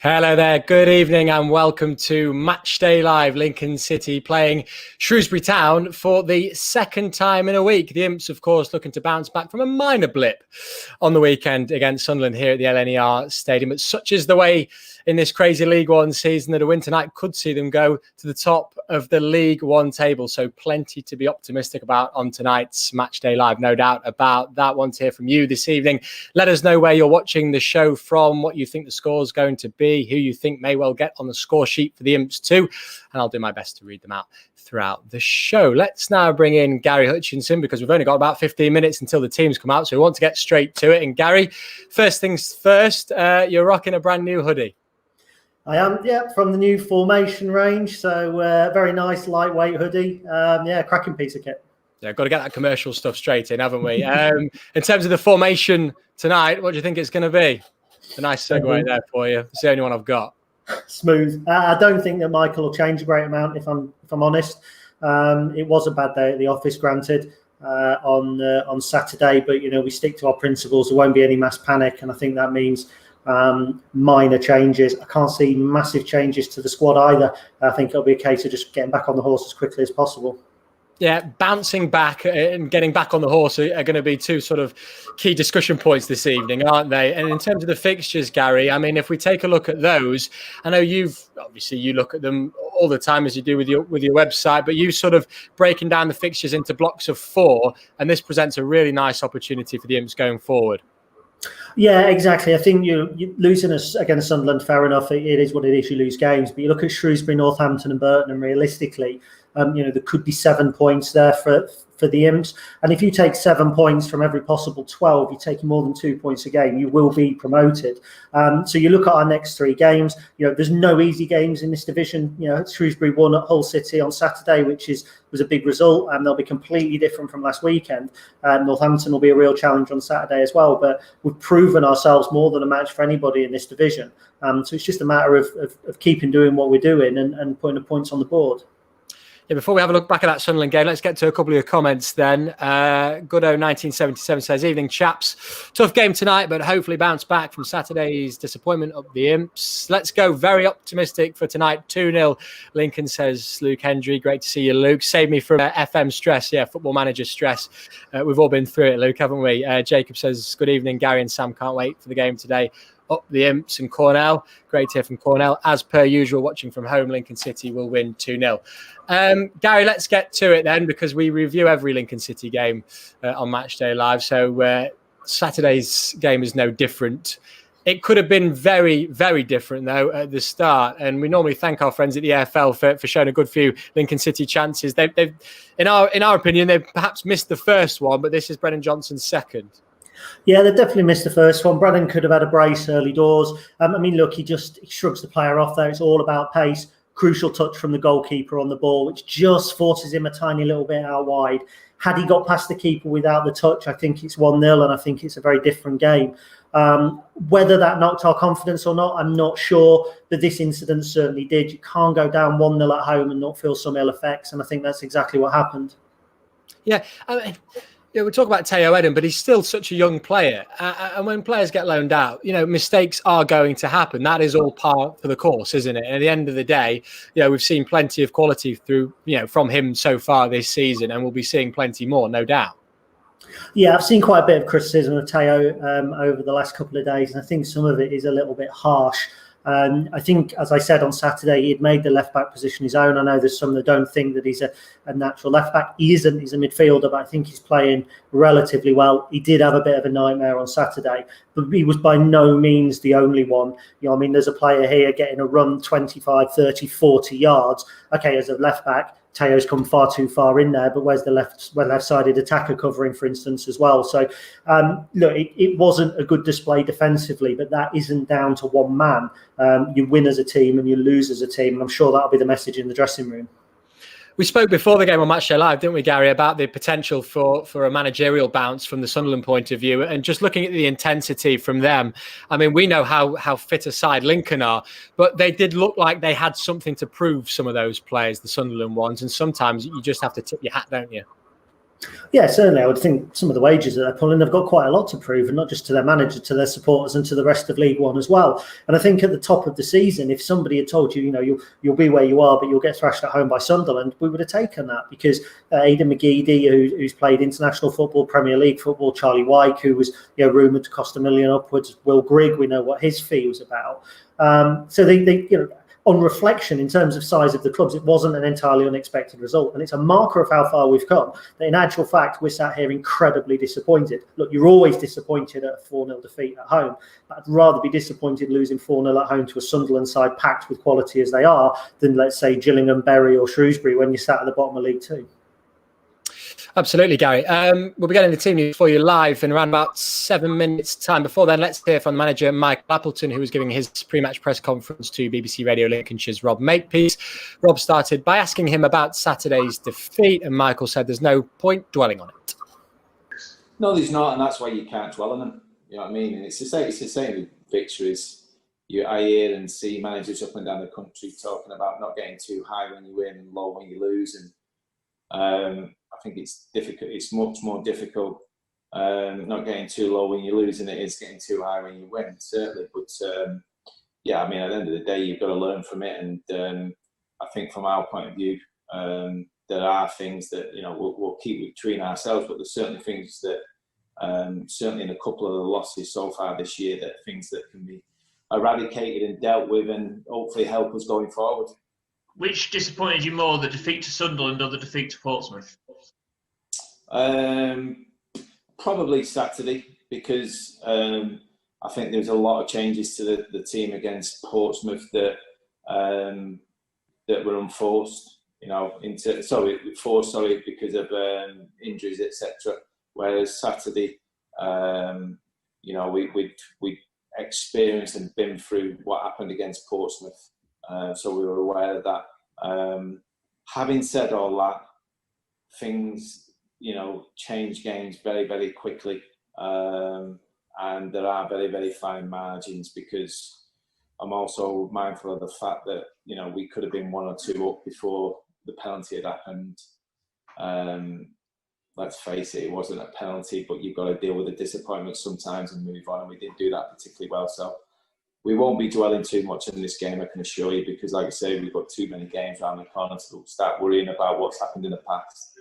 Hello there, good evening and welcome to Matchday Live. Lincoln City playing Shrewsbury Town for the second time in a week. The Imps, of course, looking to bounce back from a minor blip on the weekend against Sunderland here at the LNER Stadium. But such is the way in this crazy League One season that a win tonight could see them go to the top of the League One table. So plenty to be optimistic about on tonight's Matchday Live. No doubt about that. Want to hear from you this evening. Let us know where you're watching the show from, what you think the score's going to be, who you think may well get on the score sheet for the Imps too. And I'll do my best to read them out throughout the show. Let's now bring in Gary Hutchinson because we've only got about 15 minutes until the teams come out. So we want to get straight to it. And Gary, first things first, you're rocking a brand new hoodie. I am, from the new formation range. So very nice, lightweight hoodie. Cracking piece of kit. Yeah, got to get that commercial stuff straight in, haven't we? In terms of the formation tonight, what do you think it's going to be? A nice segue there for you. It's the only one I've got. Smooth. I don't think that Michael will change a great amount, if I'm honest. It was a bad day at the office, granted, on Saturday, but we stick to our principles. There won't be any mass panic, and I think that means minor changes. I can't see massive changes to the squad either. I think it'll be a case of just getting back on the horse as quickly as possible. Yeah, bouncing back and getting back on the horse are going to be two sort of key discussion points this evening, aren't they? And in terms of the fixtures, Gary, I mean, if we take a look at those, I know you look at them all the time as you do with your website, but you sort of breaking down the fixtures into blocks of 4, and this presents a really nice opportunity for the Imps going forward. Yeah, exactly. I think you're losing us against Sunderland, fair enough. It is what it is. You lose games. But you look at Shrewsbury, Northampton and Burton, and realistically, there could be 7 points there for the Imps. And if you take 7 points from every possible 12, you're taking more than 2 points a game. You will be promoted. So you look at our next 3 games. There's no easy games in this division. Shrewsbury won at Hull City on Saturday, which was a big result, and they'll be completely different from last weekend. Northampton will be a real challenge on Saturday as well. But we've proven ourselves more than a match for anybody in this division. So it's just a matter of keeping doing what we're doing and putting the points on the board. Yeah, before we have a look back at that Sunderland game, let's get to a couple of your comments then. Goodo 1977 says, evening chaps. Tough game tonight, but hopefully bounce back from Saturday's disappointment of the Imps. Let's go very optimistic for tonight. 2-0, Lincoln says, Luke Hendry. Great to see you, Luke. Save me from FM stress. Yeah, football manager stress. We've all been through it, Luke, haven't we? Jacob says, good evening, Gary and Sam. Can't wait for the game today. Up the Imps and Cornell. Great to hear from Cornell. As per usual, watching from home, Lincoln City will win 2-0. Gary, let's get to it then, because we review every Lincoln City game on Matchday Live. So Saturday's game is no different. It could have been very, very different, though, at the start. And we normally thank our friends at the AFL for showing a good few Lincoln City chances. They've in our opinion, they've perhaps missed the first one, but this is Brennan Johnson's second. Yeah, they definitely missed the first one. Brennan could have had a brace early doors. Look, he shrugs the player off there. It's all about pace. Crucial touch from the goalkeeper on the ball, which just forces him a tiny little bit out wide. Had he got past the keeper without the touch, I think it's 1-0, and I think it's a very different game. Whether that knocked our confidence or not, I'm not sure, but this incident certainly did. You can't go down 1-0 at home and not feel some ill effects, and I think that's exactly what happened. Yeah, we talk about Teo Eden, but he's still such a young player. And when players get loaned out, mistakes are going to happen. That is all part of the course, isn't it? And at the end of the day, we've seen plenty of quality from him so far this season, and we'll be seeing plenty more, no doubt. Yeah, I've seen quite a bit of criticism of Teo over the last couple of days, and I think some of it is a little bit harsh. I think, as I said on Saturday, he had made the left-back position his own. I know there's some that don't think that he's a natural left-back. He isn't. He's a midfielder, but I think he's playing relatively well. He did have a bit of a nightmare on Saturday, but he was by no means the only one. There's a player here getting a run 25, 30, 40 yards. Okay, as a left-back, Teo's come far too far in there, but where's the left-sided attacker covering, for instance, as well? So, look, it wasn't a good display defensively, but that isn't down to one man. You win as a team and you lose as a team, and I'm sure that'll be the message in the dressing room. We spoke before the game on Matchday Live, didn't we, Gary, about the potential for a managerial bounce from the Sunderland point of view, and just looking at the intensity from them. I mean, we know how fit a side Lincoln are, but they did look like they had something to prove, some of those players, the Sunderland ones, and sometimes you just have to tip your hat, don't you? Yeah, certainly. I would think some of the wages that they're pulling, they've got quite a lot to prove, and not just to their manager, to their supporters and to the rest of League One as well. And I think at the top of the season, if somebody had told you, you'll be where you are, but you'll get thrashed at home by Sunderland, we would have taken that, because Aidan McGeady, who's played international football, Premier League football, Charlie Wyke, who was rumoured to cost $1 million upwards, Will Grigg, we know what his fee was about. So they on reflection, in terms of size of the clubs, it wasn't an entirely unexpected result. And it's a marker of how far we've come, that in actual fact, we're sat here incredibly disappointed. Look, you're always disappointed at a 4-0 defeat at home. But I'd rather be disappointed losing 4-0 at home to a Sunderland side packed with quality as they are than, let's say, Gillingham, Bury or Shrewsbury when you're sat at the bottom of League Two. Absolutely, Gary. We'll be getting the team news for you live in around about 7 minutes' time. Before then, let's hear from the manager, Michael Appleton, who was giving his pre-match press conference to BBC Radio Lincolnshire's Rob Makepeace. Rob started by asking him about Saturday's defeat, and Michael said there's no point dwelling on it. No, there's not, and that's why you can't dwell on them. You know what I mean? And it's the same with victories. I hear and see managers up and down the country talking about not getting too high when you win and low when you lose, and I think it's difficult. It's much more difficult not getting too low when you lose than it is getting too high when you win, certainly. But yeah, I mean, at the end of the day, you've got to learn from it. And I think from our point of view, there are things that we'll keep between ourselves, but there's certainly things that certainly in a couple of the losses so far this year, that things that can be eradicated and dealt with, and hopefully help us going forward. Which disappointed you more, the defeat to Sunderland or the defeat to Portsmouth? Probably Saturday, because I think there's a lot of changes to the team against Portsmouth that were unforced. Forced because of injuries, etc. Whereas Saturday, we experienced and been through what happened against Portsmouth. So we were aware of that. Having said all that, things, change games very, very quickly. And there are very, very fine margins, because I'm also mindful of the fact that, we could have been 1 or 2 up before the penalty had happened. Let's face it wasn't a penalty, but you've got to deal with the disappointment sometimes and move on. And we didn't do that particularly well. So we won't be dwelling too much in this game, I can assure you, because like I say, we've got too many games around the corner to start worrying about what's happened in the past.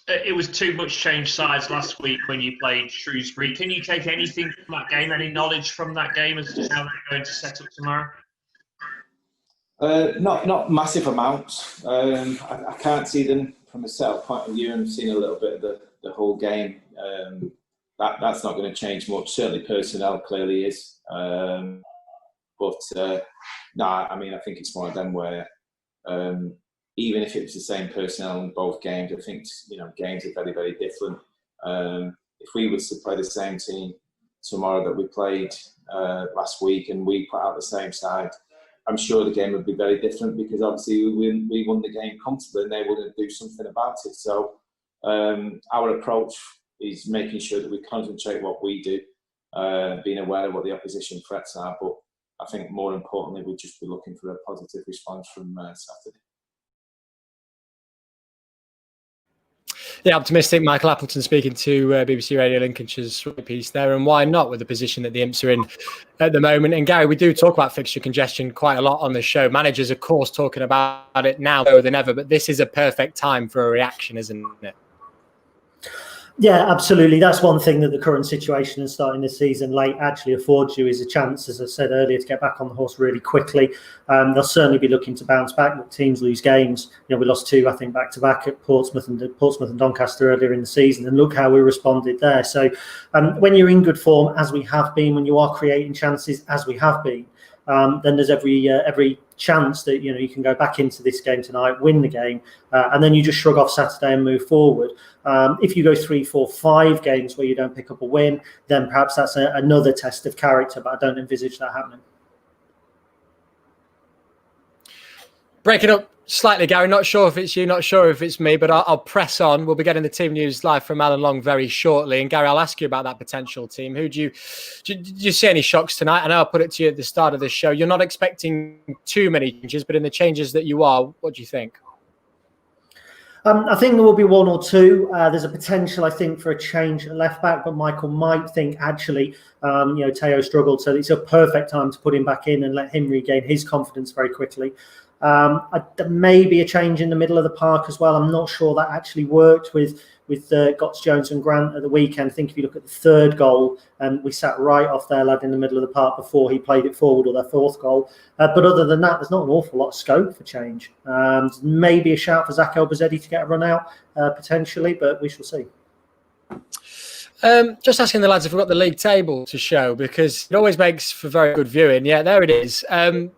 It was too much change sides last week when you played Shrewsbury. Can you take anything from that game, any knowledge from that game as to how they're going to set up tomorrow? Not massive amounts. I can't see them from a setup point of view, and I've seen a little bit of the whole game. That's not going to change much. Certainly personnel clearly is. But I think it's one of them where even if it was the same personnel in both games, I think games are very, very different. If we was to play the same team tomorrow that we played last week, and we put out the same side, I'm sure the game would be very different, because obviously we won the game comfortably and they were going to do something about it. So our approach is making sure that we concentrate what we do, being aware of what the opposition threats are. But I think more importantly, we'd just be looking for a positive response from Saturday. Yeah, optimistic. Michael Appleton speaking to BBC Radio Lincolnshire's piece there. And why not, with the position that the Imps are in at the moment? And Gary, we do talk about fixture congestion quite a lot on the show. Managers, of course, talking about it now more than ever, but this is a perfect time for a reaction, isn't it? Yeah, absolutely. That's one thing that the current situation and starting this season late actually affords you, is a chance, as I said earlier, to get back on the horse really quickly. They'll certainly be looking to bounce back. Look, teams lose games. We lost 2, I think, back-to-back at Portsmouth and Doncaster earlier in the season, and look how we responded there. So when you're in good form, as we have been, when you are creating chances, as we have been, then there's every chance that you can go back into this game tonight, win the game, and then you just shrug off Saturday and move forward. If you go 3, 4, 5 games where you don't pick up a win, then perhaps that's another test of character, but I don't envisage that happening. Breaking up slightly, Gary. Not sure if it's you, not sure if it's me, but I'll press on. We'll be getting the team news live from Alan Long very shortly. And Gary, I'll ask you about that potential team. Did you see any shocks tonight? I know I put it to you at the start of the show. You're not expecting too many changes, but in the changes that you are, what do you think? I think there will be one or two. There's a potential, I think, for a change at left back, but Michael might think actually, Teo struggled, so it's a perfect time to put him back in and let him regain his confidence very quickly. Maybe a change in the middle of the park as well. I'm not sure that actually worked with Gotts, Jones and Grant at the weekend. I think if you look at the third goal, we sat right off their lad in the middle of the park before he played it forward, or their fourth goal. But other than that, there's not an awful lot of scope for change. Maybe a shout for Zach Elbouzedi to get a run out, potentially, but we shall see. Just asking the lads if we've got the league table to show, because it always makes for very good viewing. Yeah, there it is. And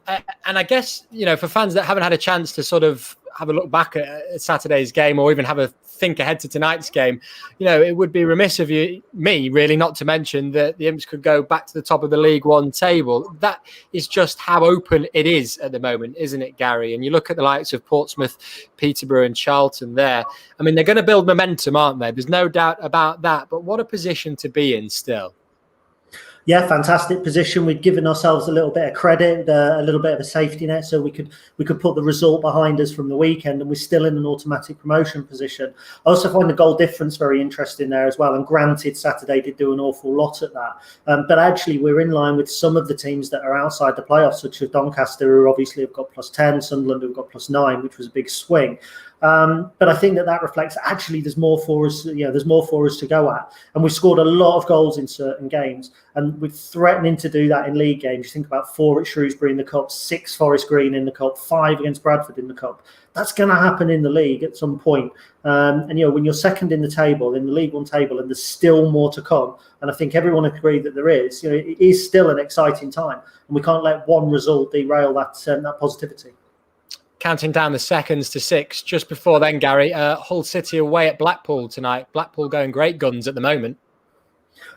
I guess, for fans that haven't had a chance to sort of have a look back at Saturday's game, or even have a think ahead to tonight's game, it would be remiss of me really not to mention that the Imps could go back to the top of the League One table. That is just how open it is at the moment, isn't it, Gary? And you look at the likes of Portsmouth, Peterborough and Charlton there. I mean, they're going to build momentum, aren't they? There's no doubt about that. But what a position to be in still. Yeah, fantastic position. We'd given ourselves a little bit of credit, a little bit of a safety net, so we could put the result behind us from the weekend, and we're still in an automatic promotion position. I also find the goal difference very interesting there as well. And granted, Saturday did do an awful lot at that, but actually we're in line with some of the teams that are outside the playoffs, such as Doncaster, who obviously have got +10, Sunderland who've got +9, which was a big swing. But I think that reflects actually there's more for us. There's more for us to go at, and we've scored a lot of goals in certain games, and we're threatening to do that in league games. You think about 4 at Shrewsbury in the cup, 6 Forest Green in the cup, 5 against Bradford in the cup. That's going to happen in the league at some point. And when you're second in the table, in the League One table, and there's still more to come, and I think everyone agreed that there is. It is still an exciting time, and we can't let one result derail that positivity. Counting down the seconds to 6. Just before then, Gary, Hull City away at Blackpool tonight. Blackpool going great guns at the moment.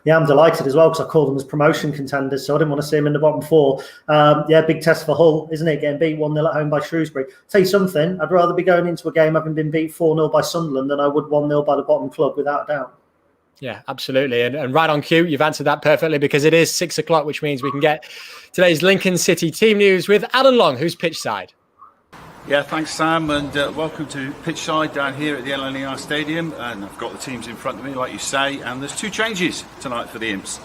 Yeah, I'm delighted as well, because I called them as promotion contenders, so I didn't want to see them in the bottom 4. Big test for Hull, isn't it? Getting beat 1-0 at home by Shrewsbury. Tell you something, I'd rather be going into a game having been beat 4-0 by Sunderland than I would 1-0 by the bottom club, without a doubt. Yeah, absolutely. And right on cue, you've answered that perfectly, because it is 6 o'clock, which means we can get today's Lincoln City team news with Alan Long, who's pitch side. Yeah, thanks, Sam, and welcome to Pitchside down here at the LNER Stadium. And I've got the teams in front of me, like you say, and there's 2 changes tonight for the Imps.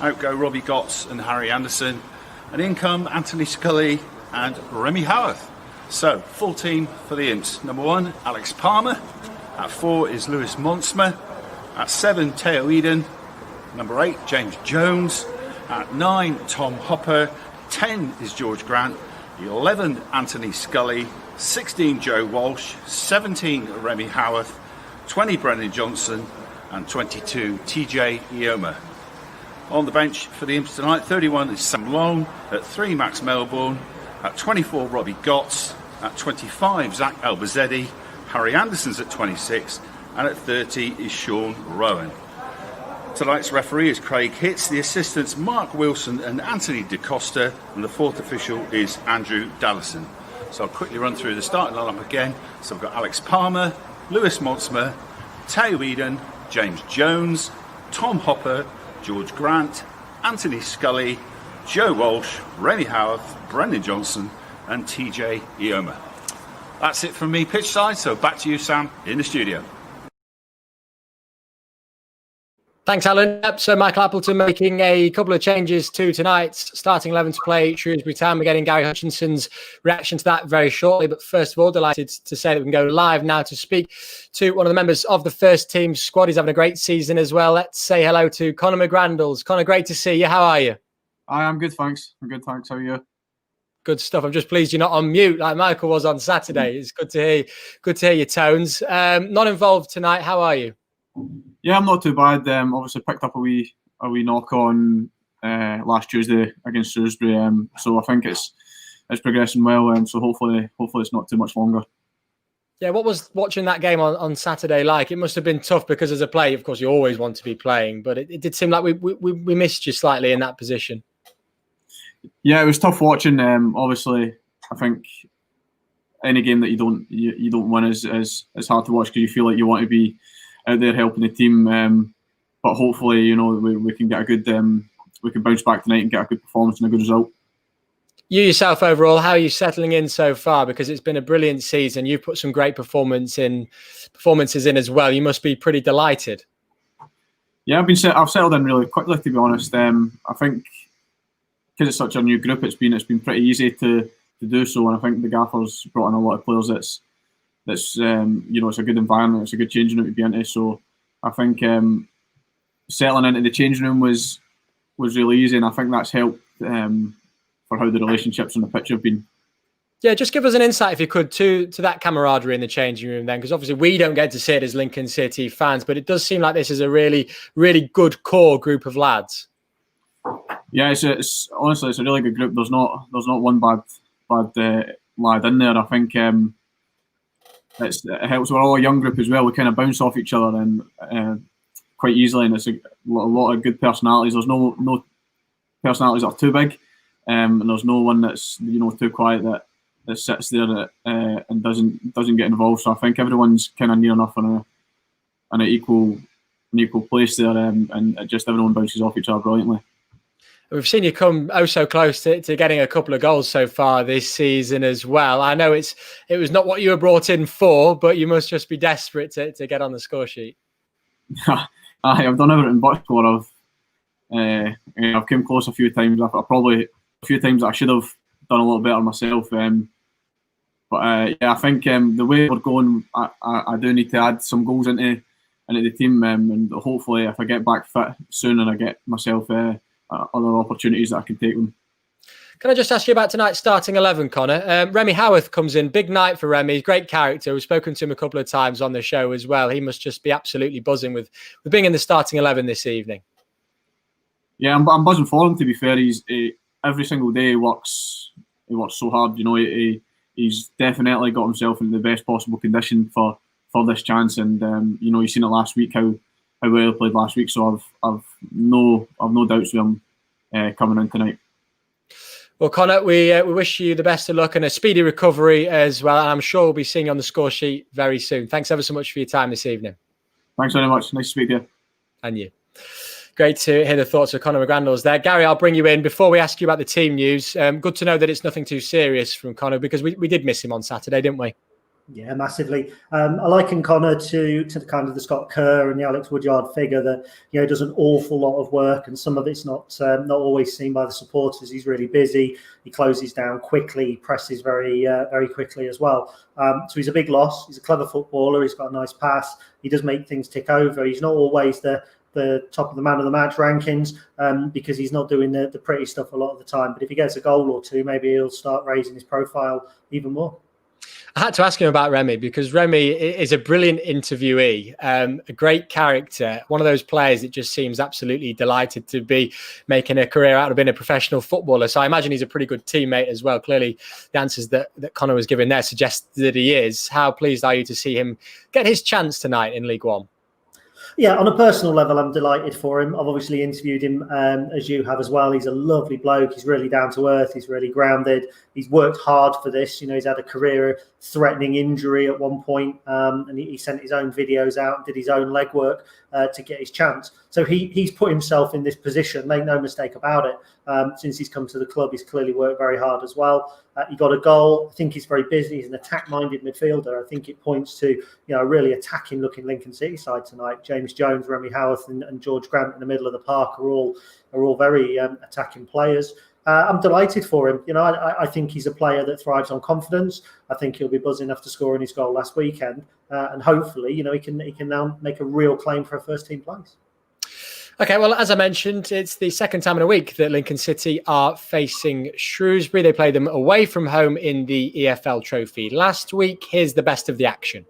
Out go Robbie Gotts and Harry Anderson, and in come Anthony Scully and Remy Howarth. So, full team for the Imps. Number 1, Alex Palmer. At 4 is Lewis Monsma. At 7, Teo Eden. Number 8, James Jones. At 9, Tom Hopper. 10 is George Grant. 11, Anthony Scully. 16, Joe Walsh. 17, Remy Howarth. 20, Brendan Johnson. And 22, TJ Ioma. On the bench for the Imps tonight, 31 is Sam Long. At 3, Max Melbourne. At 24, Robbie Gotts. At 25, Zach Elbouzedi. Harry Anderson's at 26. And at 30 is Sean Rowan. Tonight's referee is Craig Hitz, the assistants Mark Wilson and Anthony DeCosta, and the 4th official is Andrew Dallison. So I'll quickly run through the starting lineup again. So I've got Alex Palmer, Lewis Monsma, Teo Eden, James Jones, Tom Hopper, George Grant, Anthony Scully, Joe Walsh, Remy Howarth, Brendan Johnson and TJ Ioma. That's it from me pitch side, so back to you, Sam, in the studio. Thanks, Alan. So Michael Appleton making a couple of changes to tonight's starting 11 to play Shrewsbury Town. We're getting Gary Hutchinson's reaction to that very shortly. But first of all, delighted to say that we can go live now to speak to one of the members of the first team squad. He's having a great season as well. Let's say hello to Conor McGrandles. Conor, great to see you. How are you? I'm good, thanks. I'm good, thanks. How are you? Good stuff. I'm just pleased you're not on mute like Michael was on Saturday. It's good to hear your tones. Not involved tonight. How are you? Yeah, I'm not too bad. Obviously picked up a wee knock on last Tuesday against Shrewsbury. So I think it's progressing well, and so hopefully it's not too much longer. Yeah, what was watching that game on Saturday like? It must have been tough, because as a player, of course, you always want to be playing, but it did seem like we missed you slightly in that position. Yeah, it was tough watching. Obviously, I think any game that you don't win is hard to watch, because you feel like you want to be out there helping the team. But hopefully, we can get a good we can bounce back tonight and get a good performance and a good result. You yourself overall, how are you settling in so far? Because it's been a brilliant season. You've put some great performances in as well. You must be pretty delighted. Yeah, I've settled in really quickly, to be honest. I think because it's such a new group, it's been pretty easy to do so, and I think the gaffer's brought in a lot of players that's it's a good environment, it's a good changing room to be into. So I think settling into the changing room was really easy, and I think that's helped for how the relationships on the pitch have been. Yeah, just give us an insight, if you could, to that camaraderie in the changing room then, because obviously we don't get to see it as Lincoln City fans, but it does seem like this is a really, really good core group of lads. Yeah, it's honestly, it's a really good group. There's not one bad lad in there. I think it helps. We're all a young group as well. We kind of bounce off each other and quite easily, and it's a lot of good personalities. There's no personalities that are too big, and there's no one that's too quiet that sits there and doesn't get involved. So I think everyone's kind of near enough on an equal place there, and just everyone bounces off each other brilliantly. We've seen you come so close to getting a couple of goals so far this season as well. I know it was not what you were brought in for, but you must just be desperate to get on the score sheet. I've done everything but score. I've come close a few times. I've probably a few times that I should have done a little better myself. But I think the way we're going, I do need to add some goals into the team, and hopefully if I get back fit soon and I get myself other opportunities that I can take them. Can I just ask you about tonight's starting 11, Connor? Remy Howarth comes in. Big night for Remy. Great character. We've spoken to him a couple of times on the show as well. He must just be absolutely buzzing with being in the starting 11 this evening. Yeah, I'm buzzing for him, to be fair. Every single day he works so hard. He's definitely got himself in the best possible condition for this chance, and you've seen it last week how well he played last week. So I've no doubts with him coming in tonight. Well, Connor, we wish you the best of luck and a speedy recovery as well. And I'm sure we'll be seeing you on the score sheet very soon. Thanks ever so much for your time this evening. Thanks very much. Nice to speak to you. And you. Great to hear the thoughts of Connor McGrandles there. Gary, I'll bring you in. Before we ask you about the team news, good to know that it's nothing too serious from Connor, because we did miss him on Saturday, didn't we? Yeah, massively. I liken Connor to the kind of the Scott Kerr and the Alex Woodyard figure that does an awful lot of work, and some of it's not always seen by the supporters. He's really busy. He closes down quickly. He presses very quickly as well. So he's a big loss. He's a clever footballer. He's got a nice pass. He does make things tick over. He's not always the top of the man of the match rankings because he's not doing the pretty stuff a lot of the time. But if he gets a goal or two, maybe he'll start raising his profile even more. I had to ask him about Remy because Remy is a brilliant interviewee, a great character, one of those players that just seems absolutely delighted to be making a career out of being a professional footballer. So I imagine he's a pretty good teammate as well. Clearly, the answers that Connor was giving there suggest that he is. How pleased are you to see him get his chance tonight in League One? Yeah, on a personal level, I'm delighted for him. I've obviously interviewed him as you have as well. He's a lovely bloke. He's really down to earth. He's really grounded. He's worked hard for this. He's had a career-threatening injury at one point, and he sent his own videos out and did his own legwork to get his chance. So he's put himself in this position, make no mistake about it. Since he's come to the club, he's clearly worked very hard as well. He got a goal. I think he's very busy. He's an attack-minded midfielder. I think it points to a really attacking-looking Lincoln City side tonight. James Jones, Remy Howarth, and George Grant in the middle of the park are all very attacking players. I'm delighted for him. I think he's a player that thrives on confidence. I think he'll be buzzing after scoring his goal last weekend, and hopefully, he can now make a real claim for a first-team place. Okay, well, as I mentioned, it's the second time in a week that Lincoln City are facing Shrewsbury. They play them away from home in the EFL Trophy last week. Here's the best of the action.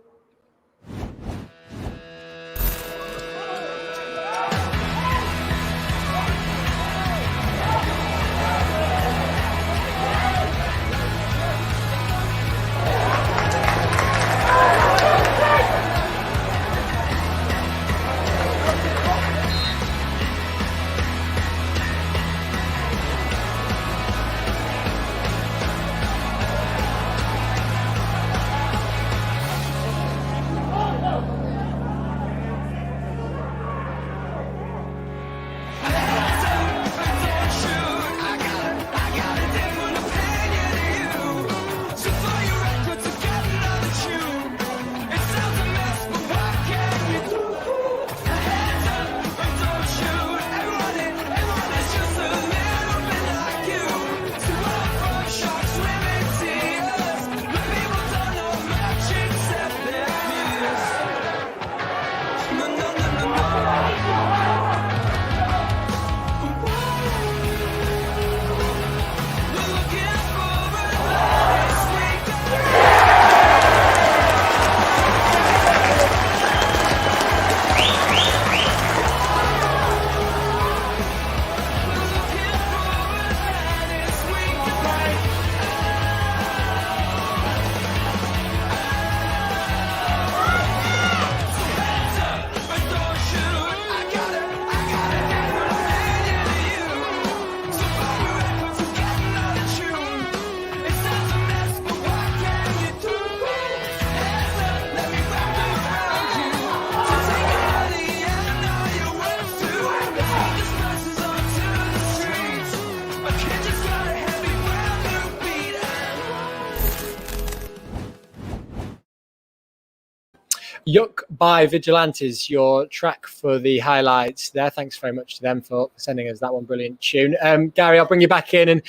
Yuck by Vigilantes, your track for the highlights there. Thanks very much to them for sending us that one. Brilliant tune. Gary, I'll bring you back in. And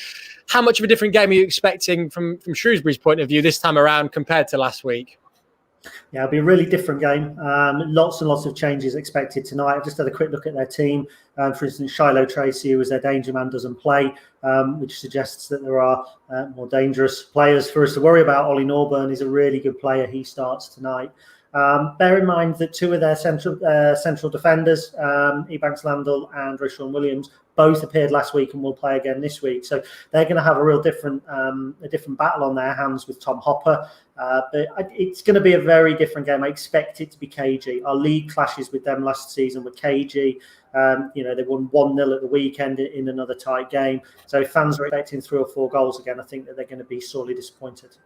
how much of a different game are you expecting from Shrewsbury's point of view this time around compared to last week? Yeah, it'll be a really different game. Lots and lots of changes expected tonight. I've just had a quick look at their team. For instance, Shiloh Tracy, who is their danger man, doesn't play, which suggests that there are more dangerous players for us to worry about. Ollie Norburn is a really good player. He starts tonight. Bear in mind that two of their central defenders, Ebanks Landell and Rishon Williams, both appeared last week and will play again this week. So they're going to have a real different battle on their hands with Tom Hopper. But it's going to be a very different game. I expect it to be cagey. Our league clashes with them last season were cagey. They won 1-0 at the weekend in another tight game. So if fans are expecting 3 or 4 goals again, I think that they're going to be sorely disappointed.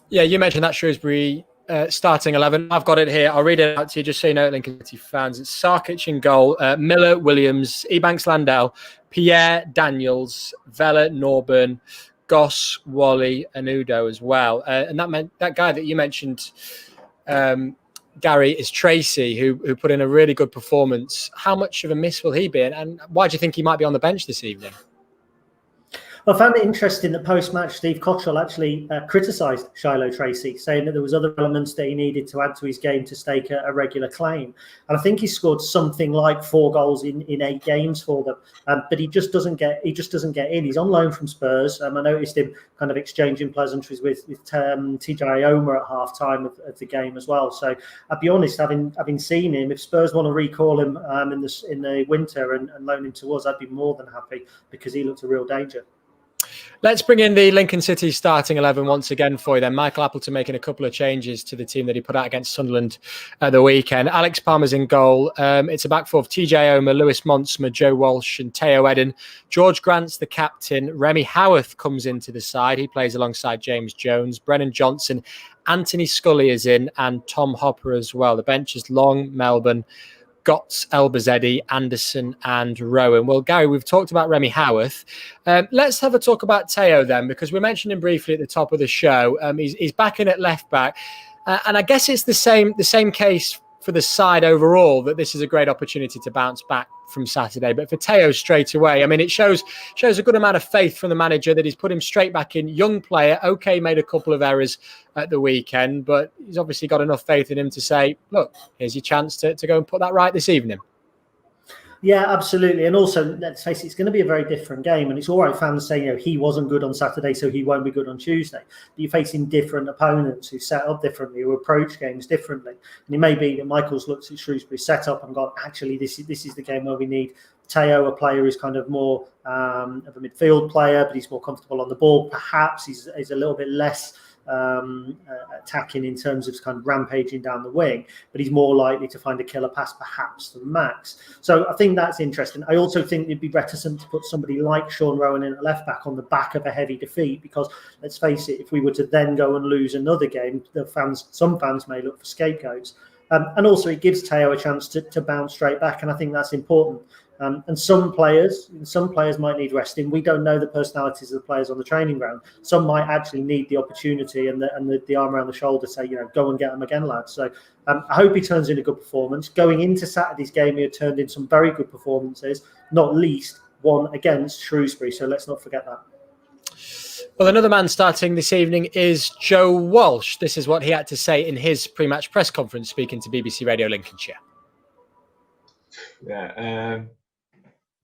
Yeah, you mentioned that Shrewsbury starting 11. I've got it here. I'll read it out to you just so you know, Lincoln City fans. It's Sarkic in goal, Miller, Williams, Ebanks Landell, Pierre, Daniels, Vela, Norburn, Goss, Wally, and Udo as well. And that guy that you mentioned, Gary, is Tracy, who put in a really good performance. How much of a miss will he be? And why do you think he might be on the bench this evening? Well, I found it interesting that post-match Steve Cottrell actually criticised Shiloh Tracy, saying that there was other elements that he needed to add to his game to stake a regular claim. And I think he scored something like 4 goals in 8 games for them, but he just doesn't get in. He's on loan from Spurs. I noticed him kind of exchanging pleasantries with TJ Ioma at half-time of the game as well. So I'll be honest, having seen him, if Spurs want to recall him in the winter and loan him to us, I'd be more than happy because he looked a real danger. Let's bring in the Lincoln City starting 11 once again for you then. Michael Appleton making a couple of changes to the team that he put out against Sunderland at the weekend. Alex Palmer's in goal. It's a back four of TJ Omer, Lewis Monsma, Joe Walsh and Teo Eden. George Grant's the captain. Remy Howarth comes into the side. He plays alongside James Jones. Brennan Johnson, Anthony Scully is in and Tom Hopper as well. The bench is Long, Melbourne, Gotts, Elbazedi, Anderson and Rowan. Well, Gary, we've talked about Remy Howarth. Let's have a talk about Teo then, because we mentioned him briefly at the top of the show. He's back in at left back. And I guess it's the same case for the side overall, that this is a great opportunity to bounce back from Saturday. But for Teo straight away, I mean, it shows a good amount of faith from the manager that he's put him straight back in. Young player, okay, made a couple of errors at the weekend, but he's obviously got enough faith in him to say, look, here's your chance to go and put that right this evening. Yeah, absolutely. And also, let's face it, it's going to be a very different game. And it's all right, fans saying, he wasn't good on Saturday, so he won't be good on Tuesday. But you're facing different opponents who set up differently, who approach games differently. And it may be that Michael's looked at Shrewsbury's setup and gone, actually, this is the game where we need Teo, a player who's kind of more of a midfield player, but he's more comfortable on the ball. Perhaps he's a little bit less attacking in terms of kind of rampaging down the wing, but he's more likely to find a killer pass perhaps than Max. So I think that's interesting. I also think they'd be reticent to put somebody like Sean Rowan in at left back on the back of a heavy defeat, because let's face it, if we were to then go and lose another game, some fans may look for scapegoats. And also it gives Teo a chance to bounce straight back, and I think that's important. And some players might need resting. We don't know the personalities of the players on the training ground. Some might actually need the opportunity and the arm around the shoulder, say, go and get them again, lads. So I hope he turns in a good performance. Going into Saturday's game, he had turned in some very good performances, not least one against Shrewsbury. So let's not forget that. Well, another man starting this evening is Joe Walsh. This is what he had to say in his pre-match press conference, speaking to BBC Radio Lincolnshire.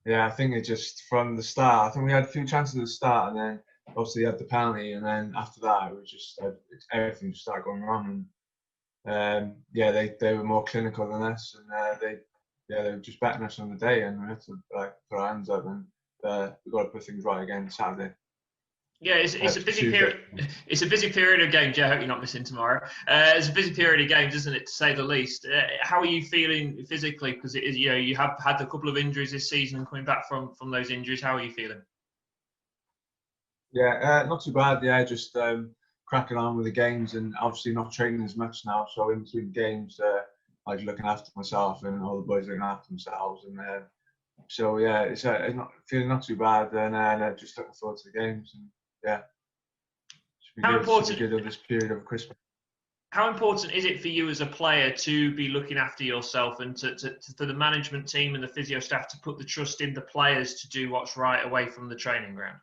Yeah, I think it just from the start. I think we had a few chances at the start, and then obviously had the penalty, and then after that, it was just everything just started going wrong. And they were more clinical than us, and they were just betting us on the day, and we had to put our hands up, and we've got to put things right again Saturday. Yeah, it's a busy period. It's a busy period of games. Yeah, I hope you're not missing tomorrow. It's a busy period of games, isn't it, to say the least? How are you feeling physically? Because it is, you have had a couple of injuries this season, and coming back from those injuries, how are you feeling? Yeah, not too bad. Yeah, just cracking on with the games, and obviously not training as much now. So in between games, I was looking after myself, and all the boys looking after themselves, and so yeah, it's feeling not too bad, and just looking forward to the games. And, yeah. How important of this period of Christmas? How important is it for you as a player to be looking after yourself and for the management team and the physio staff to put the trust in the players to do what's right away from the training ground?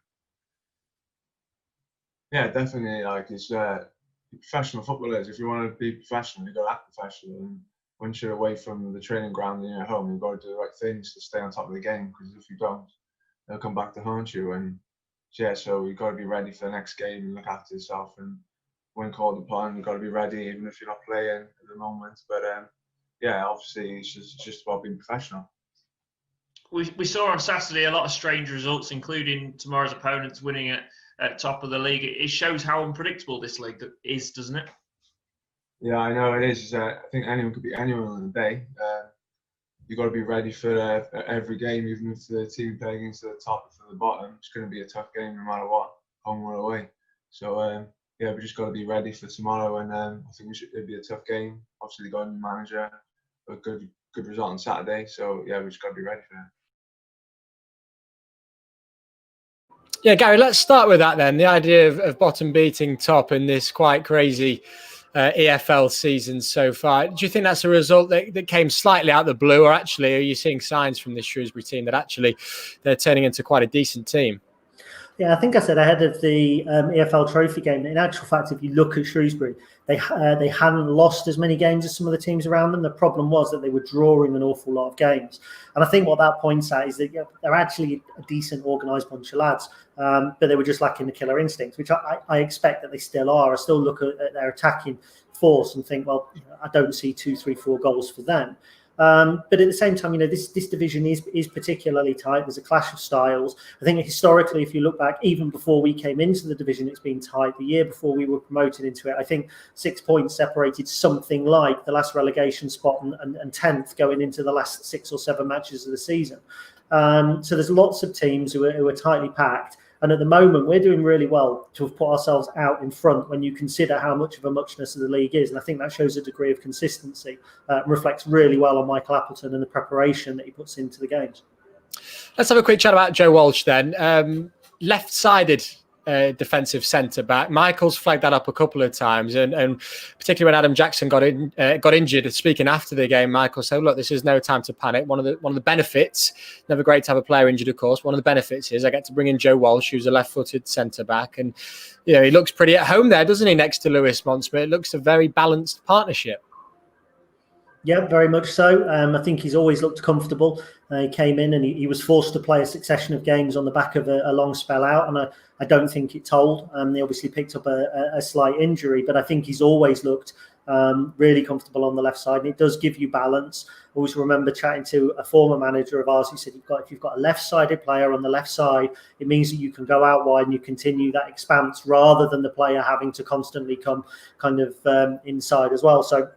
Yeah, definitely. Like, it's professional footballers. If you want to be professional, you've got to act professional. And once you're away from the training ground and you're at home, you've got to do the right things to stay on top of the game. Because if you don't, they'll come back to haunt you. And yeah, so you've got to be ready for the next game and look after yourself. And when called upon, you've got to be ready, even if you're not playing at the moment. But yeah, obviously, it's just about being professional. We saw on Saturday a lot of strange results, including tomorrow's opponents winning at top of the league. It shows how unpredictable this league is, doesn't it? Yeah, I know it is. I think anyone could be anyone on the day. You've got to be ready for every game, even if the team playing against the top or the bottom. It's going to be a tough game no matter what, home or away. So yeah, we just got to be ready for tomorrow, and I think it'll be a tough game. Obviously, they got a new manager, a good result on Saturday. So yeah, we just got to be ready for that. Yeah, Gary, let's start with that then. The idea of bottom beating top in this quite crazy EFL season so far. Do you think that's a result that came slightly out of the blue, or actually are you seeing signs from this Shrewsbury team that actually they're turning into quite a decent team? Yeah, I think I said ahead of the EFL Trophy game that in actual fact, if you look at Shrewsbury, they hadn't lost as many games as some of the teams around them. The problem was that they were drawing an awful lot of games. And I think what that points at is that they're actually a decent organised bunch of lads, but they were just lacking the killer instincts, which I expect that they still are. I still look at their attacking force and think, well, I don't see 2, 3, 4 goals for them. But at the same time, this division is particularly tight. There's a clash of styles. I think historically, if you look back, even before we came into the division, it's been tight. The year before we were promoted into it, I think 6 points separated something like the last relegation spot and 10th going into the last 6 or 7 matches of the season. So there's lots of teams who are tightly packed. And at the moment, we're doing really well to have put ourselves out in front when you consider how much of a muchness of the league is. And I think that shows a degree of consistency, reflects really well on Michael Appleton and the preparation that he puts into the games. Let's have a quick chat about Joe Walsh then. Left-sided defensive centre-back. Michael's flagged that up a couple of times, and particularly when Adam Jackson got injured. Speaking after the game, Michael said, "Look, this is no time to panic. One of the benefits, never great to have a player injured, of course. One of the benefits is I get to bring in Joe Walsh, who's a left-footed centre-back, and he looks pretty at home there, doesn't he? Next to Lewis Monsma, it looks a very balanced partnership." Yeah, very much so. I think he's always looked comfortable. He came in and he was forced to play a succession of games on the back of a long spell out, and I don't think it told. They obviously picked up a slight injury, but I think he's always looked really comfortable on the left side, and it does give you balance. I always remember chatting to a former manager of ours who said, if you've got a left-sided player on the left side, it means that you can go out wide and you continue that expanse rather than the player having to constantly come kind of inside as well. So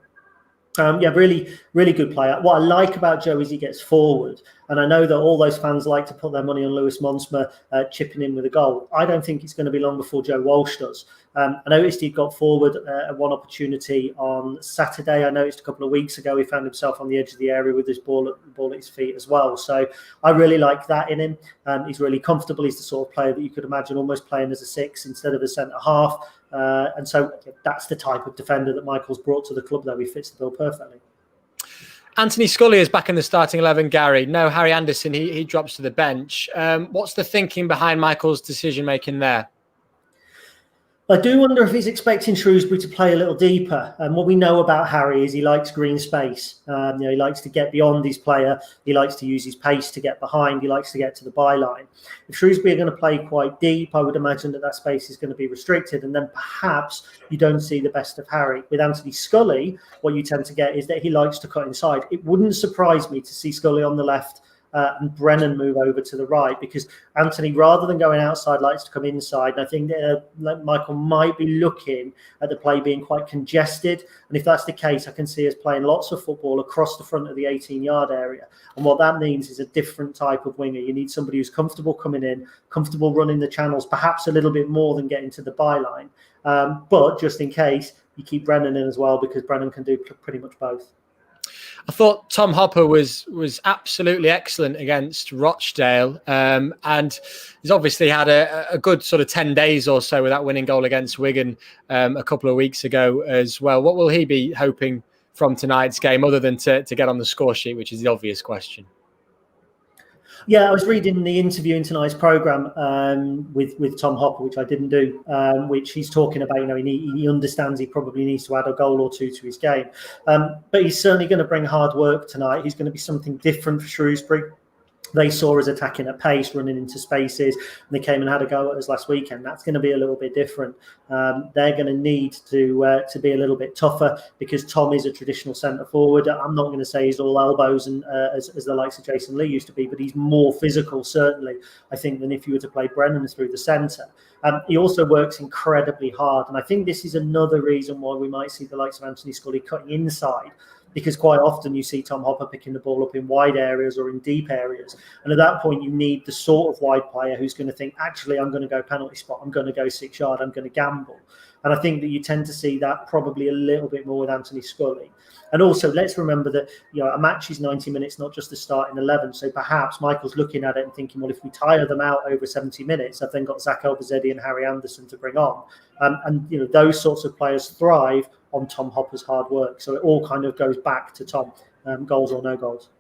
yeah, really, really good player. What I like about Joe is he gets forward. And I know that all those fans like to put their money on Lewis Monsma chipping in with a goal. I don't think it's going to be long before Joe Walsh does. I noticed he got forward at one opportunity on Saturday. I noticed a couple of weeks ago he found himself on the edge of the area with his ball at his feet as well. So I really like that in him. He's really comfortable. He's the sort of player that you could imagine almost playing as a 6 instead of a centre-half. And so that's the type of defender that Michael's brought to the club, though. He fits the bill perfectly. Anthony Scully is back in the starting 11, Gary. No, Harry Anderson, he drops to the bench. What's the thinking behind Michael's decision-making there? I do wonder if he's expecting Shrewsbury to play a little deeper. And what we know about Harry is he likes green space. He likes to get beyond his player. He likes to use his pace to get behind. He likes to get to the byline. If Shrewsbury are going to play quite deep, I would imagine that space is going to be restricted. And then perhaps you don't see the best of Harry. With Anthony Scully, what you tend to get is that he likes to cut inside. It wouldn't surprise me to see Scully on the left and Brennan move over to the right, because Anthony, rather than going outside, likes to come inside. And I think Michael might be looking at the play being quite congested. And if that's the case, I can see us playing lots of football across the front of the 18-yard area. And what that means is a different type of winger. You need somebody who's comfortable coming in, comfortable running the channels, perhaps a little bit more than getting to the byline. But just in case, you keep Brennan in as well, because Brennan can do pretty much both. I thought Tom Hopper was absolutely excellent against Rochdale, and he's obviously had a good sort of 10 days or so with that winning goal against Wigan a couple of weeks ago as well. What will he be hoping from tonight's game, other than to get on the score sheet, which is the obvious question? Yeah, I was reading the interview in tonight's programme with Tom Hopper, which I didn't do, which he's talking about, he understands he probably needs to add a goal or two to his game. But he's certainly going to bring hard work tonight. He's going to be something different for Shrewsbury. They saw us attacking at pace, running into spaces, and they came and had a go at us last weekend. That's going to be a little bit different. They're going to need to be a little bit tougher, because Tom is a traditional centre forward. I'm not going to say he's all elbows and as the likes of Jason Lee used to be, but he's more physical, certainly, I think, than if you were to play Brennan through the centre. He also works incredibly hard, and I think this is another reason why we might see the likes of Anthony Scully cutting inside, because quite often you see Tom Hopper picking the ball up in wide areas or in deep areas. And at that point, you need the sort of wide player who's going to think, actually, I'm going to go penalty spot, I'm going to go 6 yard, I'm going to gamble. And I think that you tend to see that probably a little bit more with Anthony Scully. And also, let's remember that a match is 90 minutes, not just the starting 11. So perhaps Michael's looking at it and thinking, well, if we tire them out over 70 minutes, I've then got Zach Elbazedi and Harry Anderson to bring on. And those sorts of players thrive on Tom Hopper's hard work. So it all kind of goes back to Tom, goals or no goals.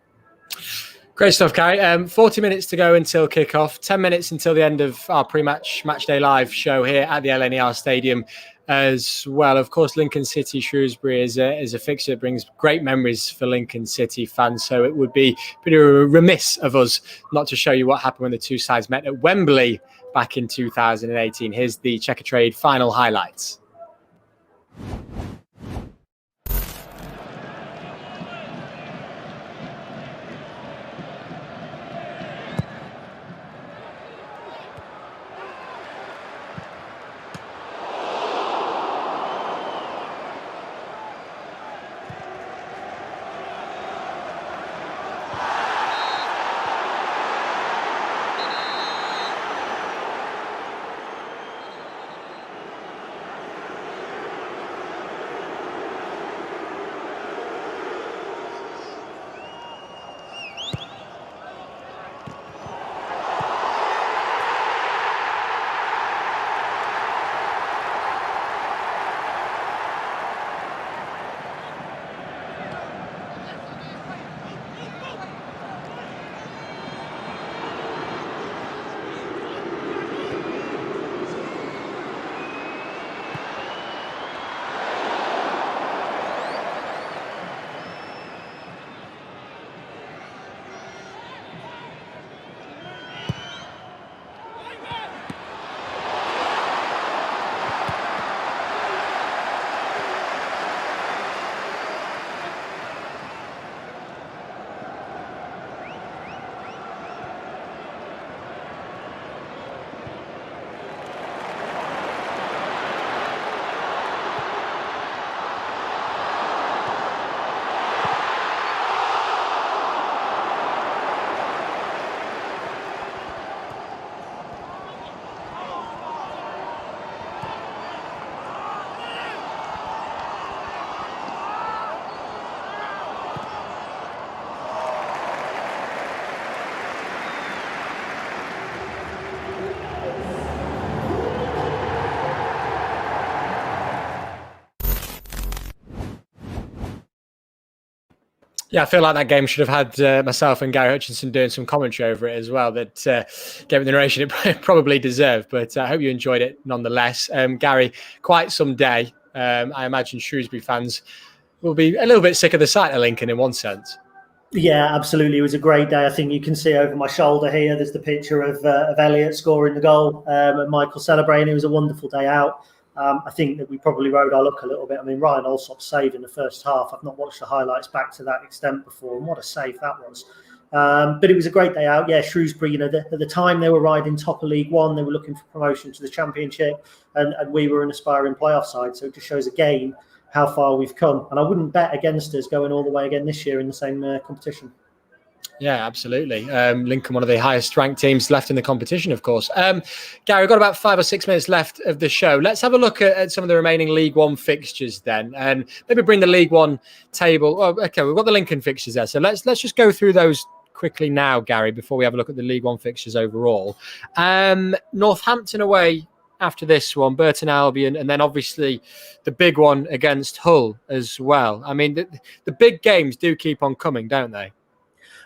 Great stuff, Gary. 40 minutes to go until kickoff. 10 minutes until the end of our pre-match Matchday live show here at the LNER Stadium as well. Of course, Lincoln City Shrewsbury is a fixture that brings great memories for Lincoln City fans. So it would be pretty remiss of us not to show you what happened when the two sides met at Wembley back in 2018. Here's the Checkatrade final highlights. Yeah, I feel like that game should have had myself and Gary Hutchinson doing some commentary over it as well. That gave it the narration it probably deserved, but I hope you enjoyed it nonetheless. Gary, quite some day. I imagine Shrewsbury fans will be a little bit sick of the sight of Lincoln in one sense. Yeah, absolutely. It was a great day. I think you can see over my shoulder here, there's the picture of Elliot scoring the goal and Michael celebrating. It was a wonderful day out. I think that we probably rode our luck a little bit. I mean, Ryan Alsop's save in the first half, I've not watched the highlights back to that extent before, and what a save that was. But it was a great day out. Yeah, Shrewsbury, at the time they were riding top of League One, they were looking for promotion to the Championship, and we were an aspiring playoff side. So it just shows again how far we've come. And I wouldn't bet against us going all the way again this year in the same competition. Yeah, absolutely. Lincoln, one of the highest ranked teams left in the competition, of course. Gary, we've got about 5 or 6 minutes left of the show. Let's have a look at some of the remaining League One fixtures then, and maybe bring the League One table. Oh, okay, we've got the Lincoln fixtures there, so let's just go through those quickly now, Gary, before we have a look at the League One fixtures overall. Northampton away after this one, Burton Albion, and then obviously the big one against Hull as well. I mean, the big games do keep on coming, don't they?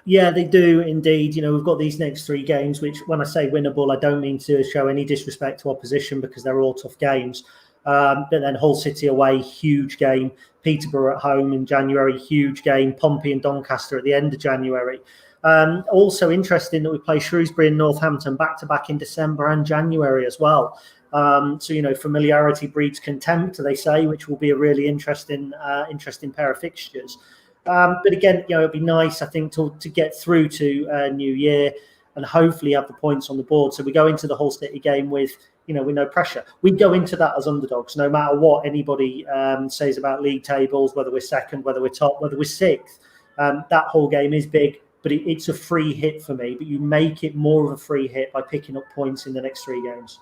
Yeah, they do indeed. We've got these next 3 games, which when I say winnable, I don't mean to show any disrespect to opposition because they're all tough games. But then Hull City away, huge game. Peterborough at home in January, huge game. Pompey and Doncaster at the end of January. Also interesting that we play Shrewsbury and Northampton back-to-back in December and January as well. So, familiarity breeds contempt, they say, which will be a really interesting pair of fixtures. But again, it'd be nice, I think, to get through to New Year and hopefully have the points on the board. So we go into the Hull City game with no pressure. We go into that as underdogs, no matter what anybody says about league tables, whether we're second, whether we're top, whether we're sixth. That whole game is big, but it's a free hit for me. But you make it more of a free hit by picking up points in the next 3 games.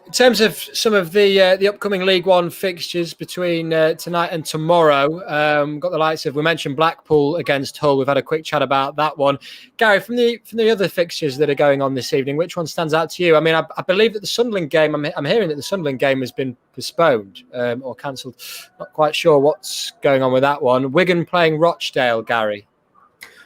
In terms of some of the upcoming League One fixtures between tonight and tomorrow, got the likes of, we mentioned Blackpool against Hull. We've had a quick chat about that one. Gary, from the other fixtures that are going on this evening, which one stands out to you? I mean, I believe that the Sunderland game, I'm hearing that the Sunderland game has been postponed or cancelled. Not quite sure what's going on with that one. Wigan playing Rochdale, Gary.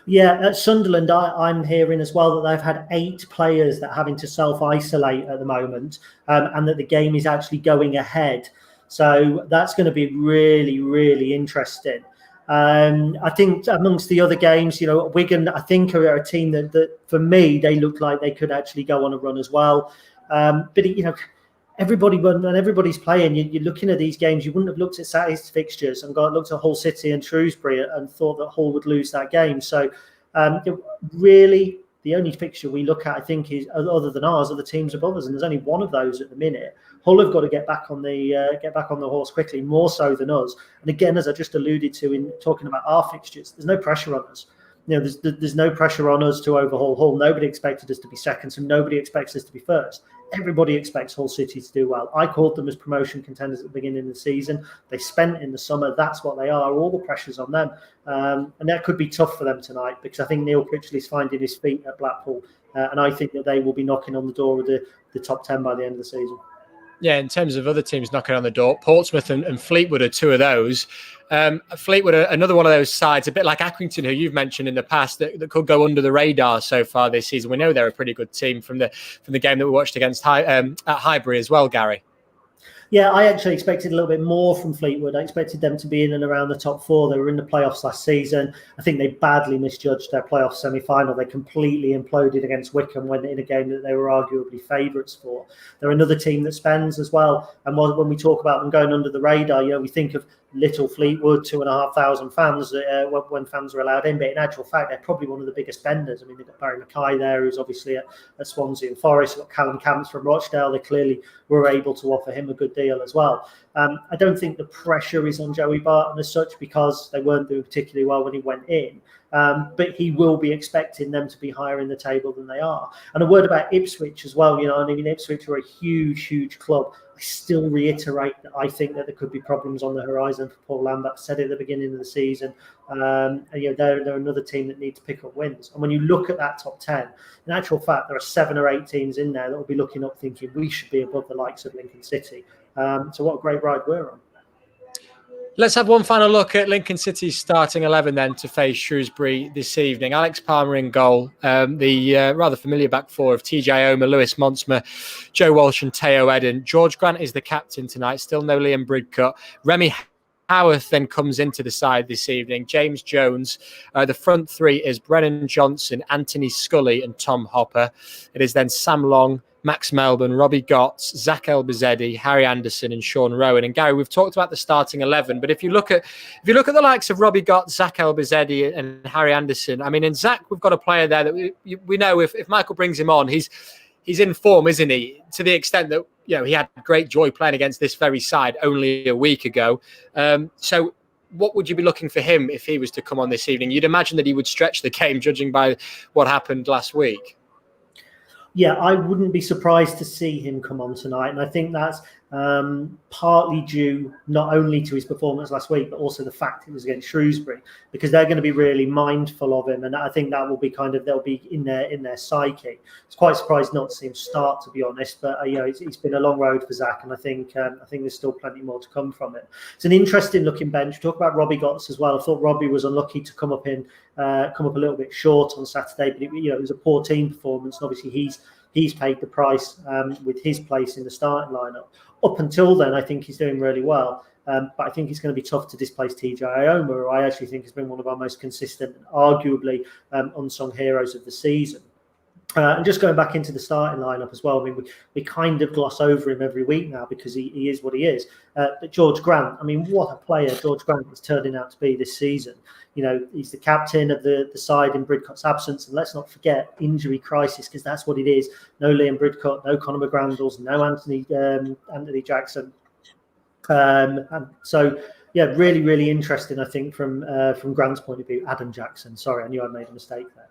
Yeah, at Sunderland, I'm hearing as well that they've had 8 players that are having to self-isolate at the moment, and that the game is actually going ahead. So that's going to be really, really interesting. I think amongst the other games, Wigan, I think, are a team that for me, they look like they could actually go on a run as well. But when everybody's playing, you're looking at these games. You wouldn't have looked at Saturday's fixtures and looked at Hull City and Shrewsbury and thought that Hull would lose that game. So really, the only fixture we look at, I think, is other than ours, are the teams above us, and there's only one of those at the minute. Hull have got to get back on the horse quickly, more so than us. And again, as I just alluded to in talking about our fixtures, there's no pressure on us. There's no pressure on us to overhaul Hull. Nobody expected us to be second, so nobody expects us to be first. Everybody expects Hull City to do well. I called them as promotion contenders at the beginning of the season. They spent in the summer. That's what they are. All the pressure's on them. And that could be tough for them tonight because I think Neil Critchley's finding his feet at Blackpool. And I think that they will be knocking on the door of the top 10 by the end of the season. Yeah, in terms of other teams knocking on the door, Portsmouth and Fleetwood are 2 of those. Fleetwood are another one of those sides, a bit like Accrington, who you've mentioned in the past, that could go under the radar so far this season. We know they're a pretty good team from the game that we watched against at Highbury as well, Gary. Yeah, I actually expected a little bit more from Fleetwood. I expected them to be in and around the top 4. They were in the playoffs last season. I think they badly misjudged their playoff semi-final. They completely imploded against Wycombe in a game that they were arguably favourites for. They're another team that spends as well. And when we talk about them going under the radar, we think of little Fleetwood, 2,500 fans when fans are allowed in. But in actual fact, they're probably one of the biggest spenders. I mean, they've got Barry Mackay there, who's obviously at Swansea and Forest. They've got Callum Camps from Rochdale. They clearly were able to offer him a good deal as well. I don't think the pressure is on Joey Barton as such because they weren't doing particularly well when he went in. But he will be expecting them to be higher in the table than they are. And a word about Ipswich as well. Ipswich are a huge, huge club. I still reiterate that I think that there could be problems on the horizon for Paul Lambert. I said it at the beginning of the season. They're another team that need to pick up wins. And when you look at that top 10, in actual fact, there are 7 or 8 teams in there that will be looking up thinking we should be above the likes of Lincoln City. So what a great ride we're on. Let's have one final look at Lincoln City's starting 11 then to face Shrewsbury this evening. Alex Palmer in goal, the rather familiar back 4 of TJ Omer, Lewis Monsma, Joe Walsh and Teo Eden. George Grant is the captain tonight, still no Liam Bridcut. Remy Howarth then comes into the side this evening. James Jones. The front 3 is Brennan Johnson, Anthony Scully and Tom Hopper. It is then Sam Long, Max Melbourne, Robbie Gotts, Zach El-Bezedi, Harry Anderson and Sean Rowan. And Gary, we've talked about the starting 11, but if you look at the likes of Robbie Gotts, Zach El-Bezedi and Harry Anderson, I mean, in Zach, we've got a player there that we know if Michael brings him on, he's in form, isn't he? To the extent that, he had great joy playing against this very side only a week ago. So what would you be looking for him if he was to come on this evening? You'd imagine that he would stretch the game, judging by what happened last week. Yeah, I wouldn't be surprised to see him come on tonight. And I think that's partly due not only to his performance last week, but also the fact it was against Shrewsbury, because they're going to be really mindful of him. And I think that will be they'll be in their psyche. It's quite surprised not to see him start, to be honest. But, it's been a long road for Zach. And I think there's still plenty more to come from it. It's an interesting looking bench. Talk about Robbie Gotts as well. I thought Robbie was unlucky to come up a little bit short on Saturday, but it was a poor team performance. And obviously he's paid the price with his place in the starting lineup. Up until then, I think he's doing really well. But I think it's going to be tough to displace TJ Ioma, who I actually think has been one of our most consistent and arguably unsung heroes of the season. And just going back into the starting lineup as well, I mean, we kind of gloss over him every week now because he is what he is. But George Grant, I mean, what a player George Grant is turning out to be this season. He's the captain of the side in Bridcut's absence. And let's not forget injury crisis, because that's what it is. No Liam Bridcut, no Conor McGrandles, no Anthony Jackson. And so, yeah, really, really interesting, I think, from Grant's point of view. Adam Jackson, sorry, I knew I made a mistake there.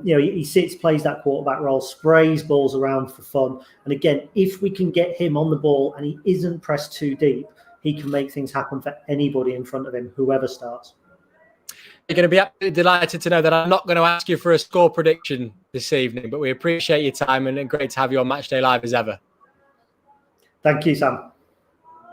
He sits, plays that quarterback role, sprays balls around for fun. And again, if we can get him on the ball and he isn't pressed too deep, he can make things happen for anybody in front of him, whoever starts. You're going to be absolutely delighted to know that I'm not going to ask you for a score prediction this evening, but we appreciate your time and great to have you on Matchday Live as ever. Thank you, Sam.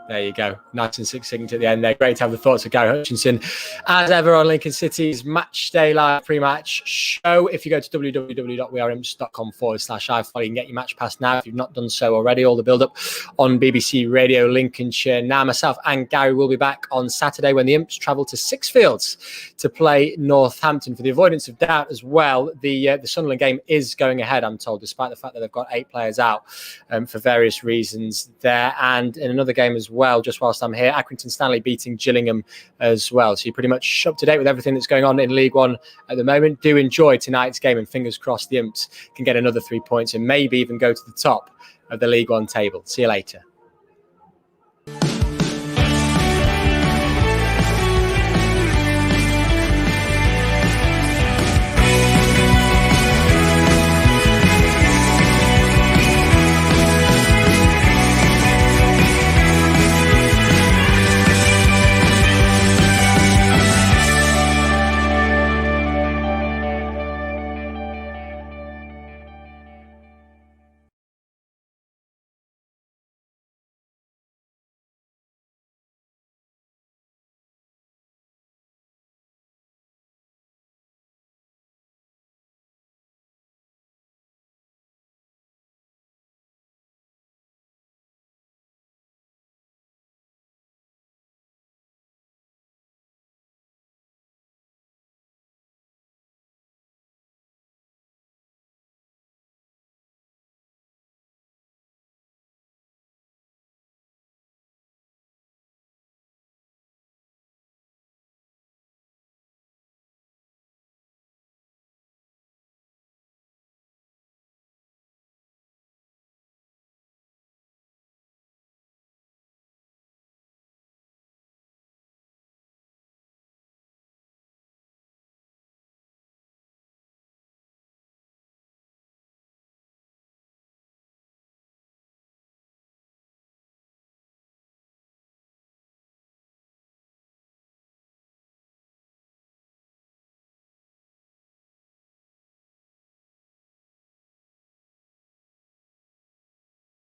There you go. Nice and succinct at the end there. Great to have the thoughts of Gary Hutchinson, as ever, on Lincoln City's Matchday Live pre-match show. If you go to www.weareimps.com/iFollow, you can get your match pass now if you've not done so already. All the build-up on BBC Radio Lincolnshire. Now, myself and Gary will be back on Saturday when the Imps travel to Sixfields to play Northampton. For the avoidance of doubt as well, the Sunderland game is going ahead, I'm told, despite the fact that they've got 8 players out for various reasons there. And in another game as well, just whilst I'm here, Accrington Stanley beating Gillingham as well. So you're pretty much up to date with everything that's going on in League One at the moment. Do enjoy tonight's game, and fingers crossed the Imps can get another 3 points and maybe even go to the top of the League One table. See you later.